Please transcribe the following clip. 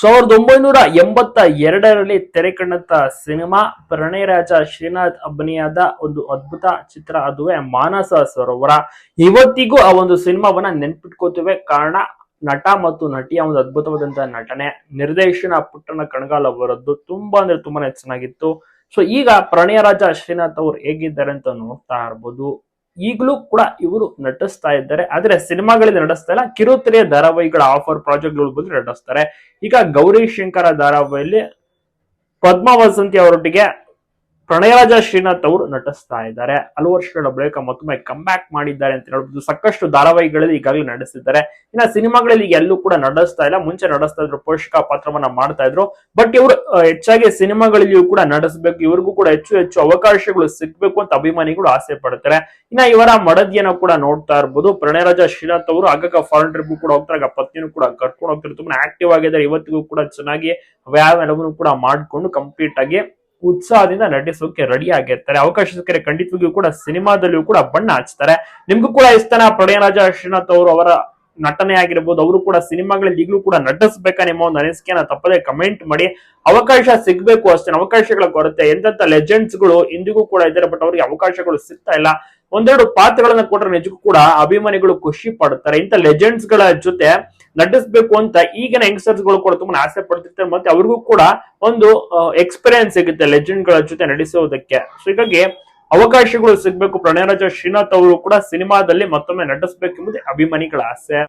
1982ರಲ್ಲಿ ತೆರೆ ಕಂಡಂತ ಸಿನಿಮಾ ಪ್ರಣಯ ರಾಜ ಶ್ರೀನಾಥ್ ಅಭಿನಯದ ಒಂದು ಅದ್ಭುತ ಚಿತ್ರ, ಅದುವೇ ಮಾನಸ ಸರೋವರ. ಇವತ್ತಿಗೂ ಆ ಒಂದು ಸಿನಿಮಾವನ್ನ ನೆನ್ಪಿಟ್ಕೋತೀವಿ. ಕಾರಣ ನಟ ಮತ್ತು ನಟಿಯ ಒಂದು ಅದ್ಭುತವಾದಂತಹ ನಟನೆ, ನಿರ್ದೇಶನ ಪುಟ್ಟಣ ಕಣಗಾಲ್ ಅವರದ್ದು ತುಂಬಾ ಅಂದ್ರೆ ತುಂಬಾನೇ ಚೆನ್ನಾಗಿತ್ತು. ಸೊ ಈಗ ಪ್ರಣಯ ರಾಜ ಶ್ರೀನಾಥ್ ಅವರು ಹೇಗಿದ್ದಾರೆ ಅಂತ ನೋಡ್ತಾ ಇರ್ಬೋದು. ಈಗಲೂ ಕೂಡ ಇವರು ನಟಿಸ್ತಾ ಇದ್ದಾರೆ, ಆದ್ರೆ ಸಿನಿಮಾಗಳಲ್ಲಿ ನಟಿಸ್ತಾ ಇಲ್ಲ. ಕಿರುತೆರೆಯ ಧಾರಾವಾಹಿಗಳ ಆಫರ್ ಪ್ರಾಜೆಕ್ಟ್ಗಳು ಬಂದು ನಟಿಸ್ತಾರೆ. ಈಗ ಗೌರಿ ಶಂಕರ ಧಾರಾವಾಹಿಯಲ್ಲಿ ಪದ್ಮಾ ವಸಂತಿ ಅವರೊಟ್ಟಿಗೆ ಪ್ರಣಯರಾಜ ಶ್ರೀನಾಥ್ ಅವರು ನಟಿಸ್ತಾ ಇದ್ದಾರೆ. ಹಲವು ವರ್ಷಗಳ ಬಳಿಕ ಮತ್ತೊಮ್ಮೆ ಕಮ್ ಬ್ಯಾಕ್ ಮಾಡಿದ್ದಾರೆ ಅಂತ ಹೇಳ್ಬೋದು. ಸಾಕಷ್ಟು ಧಾರಾವಾಹಿಗಳಲ್ಲಿ ಈಗಾಗಲೇ ನಡೆಸಿದ್ದಾರೆ. ಇನ್ನ ಸಿನಿಮಾಗಳಲ್ಲಿ ಎಲ್ಲೂ ಕೂಡ ನಡೆಸ್ತಾ ಇಲ್ಲ. ಮುಂಚೆ ನಡೆಸ್ತಾ ಇದ್ರು, ಪೋಷಕ ಪಾತ್ರವನ್ನ ಮಾಡ್ತಾ ಇದ್ರು. ಬಟ್ ಇವರು ಹೆಚ್ಚಾಗಿ ಸಿನಿಮಾಗಳಲ್ಲಿಯೂ ಕೂಡ ನಡೆಸಬೇಕು, ಇವ್ರಿಗೂ ಕೂಡ ಹೆಚ್ಚು ಹೆಚ್ಚು ಅವಕಾಶಗಳು ಸಿಗ್ಬೇಕು ಅಂತ ಅಭಿಮಾನಿಗಳು ಆಸೆ ಪಡ್ತಾರೆ. ಇನ್ನ ಇವರ ಮಡದಿಯನ್ನು ಕೂಡ ನೋಡ್ತಾ ಇರ್ಬೋದು. ಪ್ರಣಯರಾಜ ಶ್ರೀನಾಥ್ ಅವರು ಆಗಾಗ ಫಾರಿನ್ ಟ್ರಿಪ್ ಕೂಡ ಹೋಗ್ತಾರೆ, ಪತ್ನಿನೂ ಕೂಡ ಕರ್ಕೊಂಡು ಹೋಗ್ತಾರೆ. ತುಂಬಾ ಆಕ್ಟಿವ್ ಆಗಿದ್ದಾರೆ. ಇವತ್ತಿಗೂ ಕೂಡ ಚೆನ್ನಾಗಿ ವ್ಯಾಯಾಮ ಎಲ್ಲವನ್ನೂ ಕೂಡ ಮಾಡ್ಕೊಂಡು ಕಂಪ್ಲೀಟ್ ಆಗಿ ಉತ್ಸಾಹದಿಂದ ನಟಿಸೋಕೆ ರೆಡಿ ಆಗಿರ್ತಾರೆ. ಅವಕಾಶ ಸಿಕ್ಕರೆ ಖಂಡಿತವಾಗಿಯೂ ಕೂಡ ಸಿನಿಮಾದಲ್ಲಿಯೂ ಕೂಡ ಬಣ್ಣ ಹಚ್ತಾರೆ. ನಿಮ್ಗೂ ಕೂಡ ಇಷ್ಟನ ಪ್ರಣಯರಾಜ ಶ್ರೀನಾಥ್ ಅವರು, ಅವರ ನಟನೆ ಆಗಿರ್ಬೋದು, ಅವರು ಕೂಡ ಸಿನಿಮಾಗಳಲ್ಲಿ ಈಗಲೂ ಕೂಡ ನಟಿಸ್ಬೇಕಾ ನಿಮ್ಮ ಒಂದು ಅನಿಸಿಕೆನ ತಪ್ಪದೆ ಕಮೆಂಟ್ ಮಾಡಿ. ಅವಕಾಶ ಸಿಗ್ಬೇಕು ಅಷ್ಟೇ, ಅವಕಾಶಗಳ ಕೊರತೆ. ಎಂತೆಂತ ಲೆಜೆಂಡ್ಸ್ ಗಳು ಇಂದಿಗೂ ಕೂಡ ಇದ್ದಾರೆ, ಬಟ್ ಅವ್ರಿಗೆ ಅವಕಾಶಗಳು ಸಿಗ್ತಾ ಇಲ್ಲ. ಒಂದೆರಡು ಪಾತ್ರಗಳನ್ನ ಕೊಟ್ಟರೆ ನಿಜಕ್ಕೂ ಕೂಡ ಅಭಿಮಾನಿಗಳು ಖುಷಿ ಪಡ್ತಾರೆ. ಇಂಥ ಲೆಜೆಂಡ್ಸ್ ಗಳ ಜೊತೆ ನಟಿಸ್ಬೇಕು ಅಂತ ಈಗಿನ ಯಂಗ್ಸ್ಟರ್ಸ್ ಗಳು ಕೂಡ ತುಂಬಾ ಆಸೆ ಪಡ್ತಿರ್ತಾರೆ. ಮತ್ತೆ ಅವ್ರಿಗೂ ಕೂಡ ಒಂದು ಎಕ್ಸ್ಪೀರಿಯನ್ಸ್ ಸಿಗುತ್ತೆ ಲೆಜೆಂಡ್ ಗಳ ಜೊತೆ ನಟಿಸೋದಕ್ಕೆ. ಸೊ ಹೀಗಾಗಿ ಅವಕಾಶಗಳು ಸಿಗ್ಬೇಕು. ಪ್ರಣಯರಾಜ ಶ್ರೀನಾಥ್ ಅವರು ಕೂಡ ಸಿನಿಮಾದಲ್ಲಿ ಮತ್ತೊಮ್ಮೆ ನಟಿಸ್ಬೇಕೆಂಬುದೇ ಅಭಿಮಾನಿಗಳ ಆಸೆ.